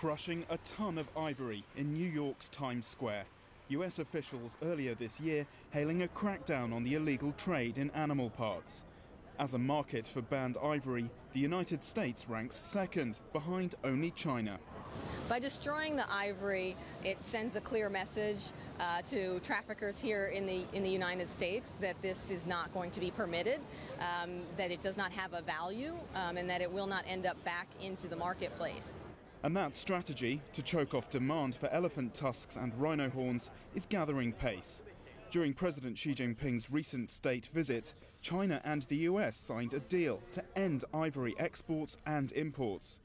crushing a ton of ivory in New York's Times Square. US officials earlier this year hailing a crackdown on the illegal trade in animal parts. As a market for banned ivory, the United States ranks second, behind only China. By destroying the ivory, it sends a clear message to traffickers here in the United States that this is not going to be permitted, that it does not have a value, and that it will not end up back into the marketplace. And that strategy, to choke off demand for elephant tusks and rhino horns, is gathering pace. During President Xi Jinping's recent state visit, China and the US signed a deal to end ivory exports and imports.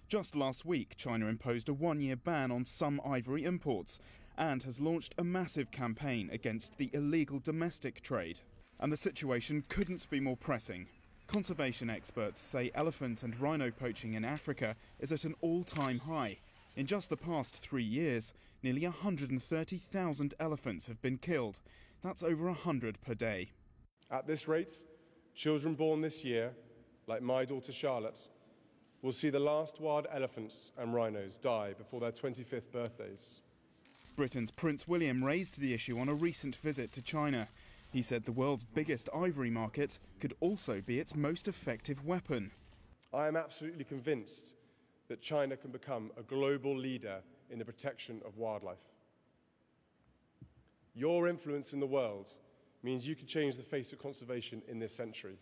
Just last week, China imposed a one-year ban on some ivory imports and has launched a massive campaign against the illegal domestic trade. And the situation couldn't be more pressing. Conservation experts say elephant and rhino poaching in Africa is at an all-time high. In just the past 3 years, nearly 130,000 elephants have been killed. That's over 100 per day. At this rate, children born this year, like my daughter Charlotte, will see the last wild elephants and rhinos die before their 25th birthdays. Britain's Prince William raised the issue on a recent visit to China. He said the world's biggest ivory market could also be its most effective weapon. I am absolutely convinced that China can become a global leader in the protection of wildlife. Your influence in the world means you can change the face of conservation in this century.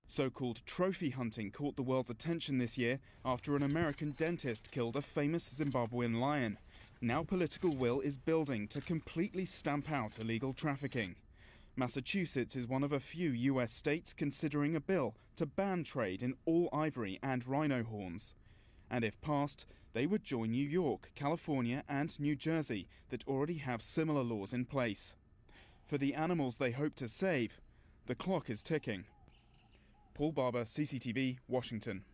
So-called trophy hunting caught the world's attention this year after an American dentist killed a famous Zimbabwean lion. Now political will is building to completely stamp out illegal trafficking. Massachusetts is one of a few US states considering a bill to ban trade in all ivory and rhino horns. And if passed, they would join New York, California and New Jersey that already have similar laws in place. For the animals they hope to save, the clock is ticking. Paul Barber, CCTV, Washington.